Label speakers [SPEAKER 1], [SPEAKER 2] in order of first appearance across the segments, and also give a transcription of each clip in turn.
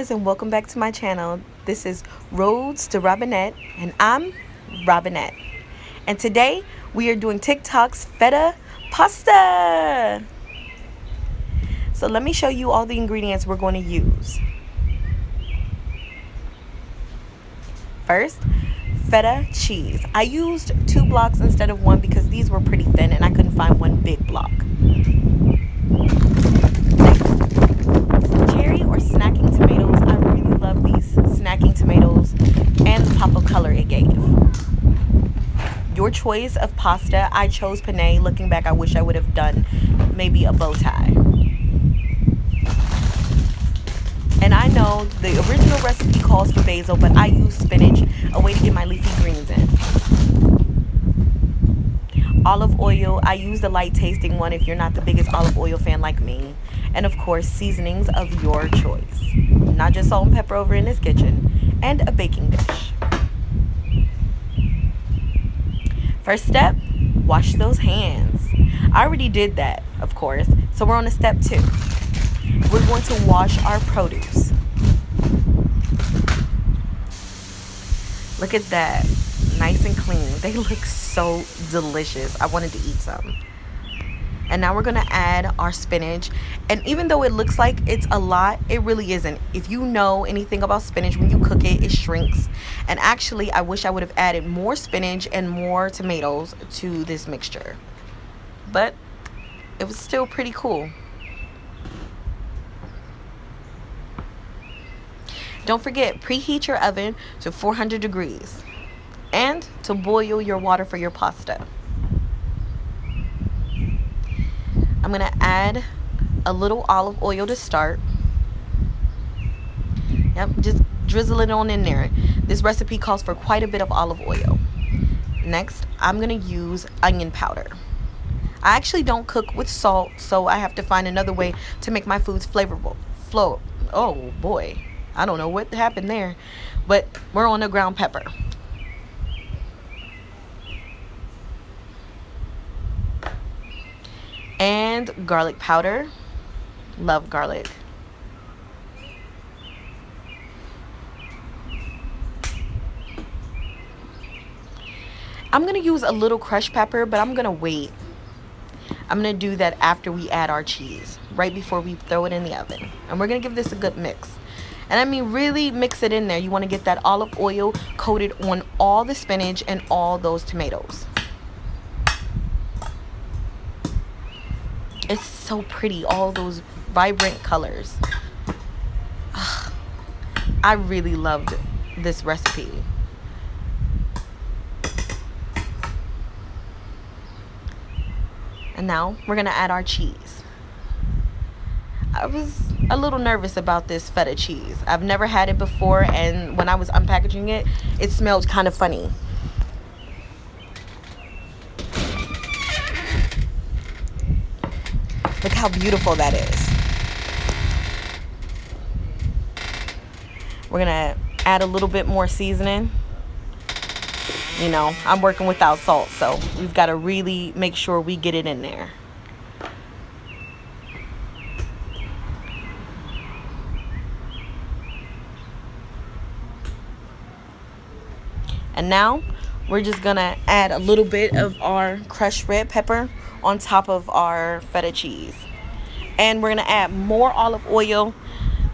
[SPEAKER 1] guys, and welcome back to my channel. This is Roads to Robinette, and I'm Robinette. And today we are doing TikTok's feta pasta. So let me show you all the ingredients we're going to use. First, feta cheese. I used 2 blocks instead of 1 because these were pretty thin and I couldn't find one big block. Cherry or snacking tomatoes. I really love these snacking tomatoes and the pop of color it gave. Your choice of pasta. I chose penne. Looking back, I wish I would have done maybe a bow tie. And I know the original recipe calls for basil, but I use spinach, a way to get my leafy greens in. Olive oil. I use the light tasting one if you're not the biggest olive oil fan like me. And of course, seasonings of your choice. Not just salt and pepper over in this kitchen. And a baking dish. First step, wash those hands. I already did that, of course. So we're on to step 2. We're going to wash our produce. Look at that. Nice and clean. They look so delicious. I wanted to eat some. And now we're going to add our spinach. And even though it looks like it's a lot, it really isn't. If you know anything about spinach, when you cook it, it shrinks. And actually, I wish I would have added more spinach and more tomatoes to this mixture. But it was still pretty cool. Don't forget, preheat your oven to 400 degrees. And to boil your water for your pasta. I'm going to add a little olive oil to start. Yep, just drizzle it on in there. This recipe calls for quite a bit of olive oil. Next, I'm going to use onion powder. I actually don't cook with salt, so I have to find another way to make my foods flavorful. Oh boy, I don't know what happened there, but we're on the ground pepper. And garlic powder. Love garlic. I'm going to use a little crushed pepper, but I'm going to wait. I'm going to do that after we add our cheese, right before we throw it in the oven. And we're going to give this a good mix. And I mean, really mix it in there. You want to get that olive oil coated on all the spinach and all those tomatoes. It's so pretty, all those vibrant colors. Ugh, I really loved this recipe. And now we're gonna add our cheese. I was a little nervous about this feta cheese. I've never had it before, and when I was unpackaging it, it smelled kind of funny. Look how beautiful that is. We're gonna add a little bit more seasoning. You know, I'm working without salt, so we've got to really make sure we get it in there. And now we're just gonna add a little bit of our crushed red pepper on top of our feta cheese. And we're gonna add more olive oil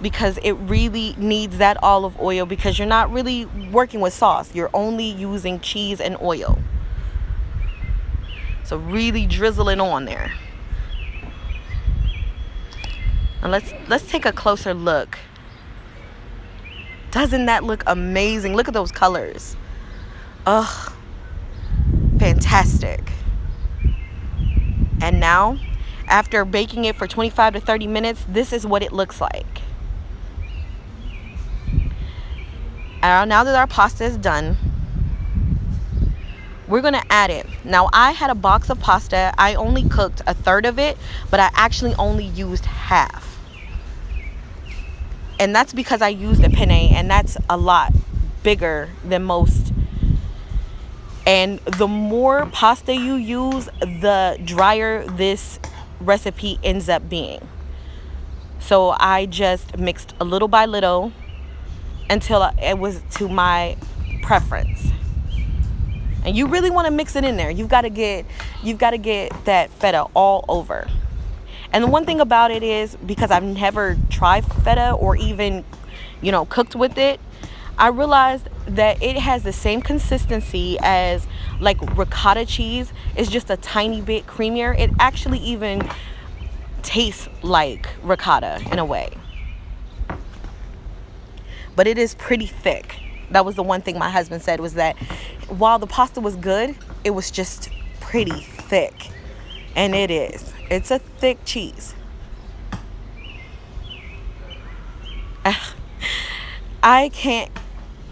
[SPEAKER 1] because it really needs that olive oil, because you're not really working with sauce. You're only using cheese and oil. So really drizzle it on there. Now let's take a closer look. Doesn't that look amazing? Look at those colors. Ugh, fantastic. And now, after baking it for 25 to 30 minutes, this is what it looks like. Now that our pasta is done, we're going to add it. Now, I had a box of pasta. I only cooked a third of it, but I actually only used half. And that's because I used a penne, and that's a lot bigger than most. And the more pasta you use, the drier this recipe ends up being. So I just mixed a little by little until it was to my preference. And you really want to mix it in there. You've got to get that feta all over. And the one thing about it is, because I've never tried feta or even, cooked with it, I realized that it has the same consistency as like ricotta cheese. It's just a tiny bit creamier. It actually even tastes like ricotta in a way. But it is pretty thick. That was the one thing my husband said, was that while the pasta was good, it was just pretty thick. And it is. It's a thick cheese. I can't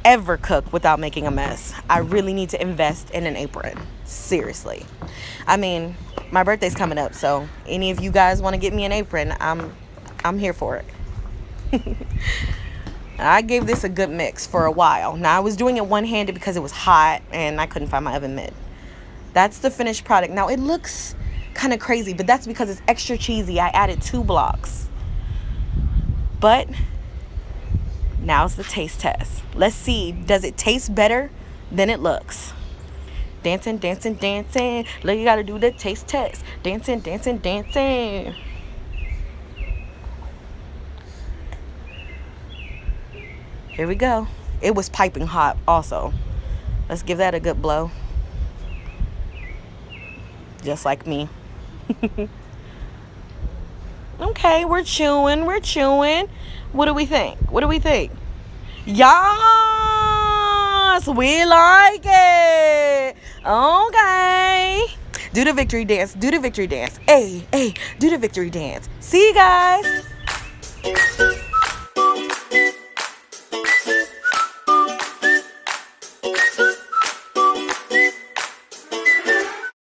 [SPEAKER 1] ever cook without making a mess. I really need to invest in an apron. Seriously. I mean, my birthday's coming up, so any of you guys want to get me an apron, I'm here for it. I gave this a good mix for a while. Now, I was doing it one-handed because it was hot and I couldn't find my oven mitt. That's the finished product. Now, it looks kind of crazy, but that's because it's extra cheesy. I added 2 blocks. But now's the taste test. Let's see, does it taste better than it looks? Dancing, dancing, dancing. Look, you gotta do the taste test. Dancing, dancing, dancing. Here we go. It was piping hot also. Let's give that a good blow. Just like me. Okay, we're chewing. What do we think? Yes, we like it. Okay. Do the victory dance. Hey, do the victory dance. See you guys.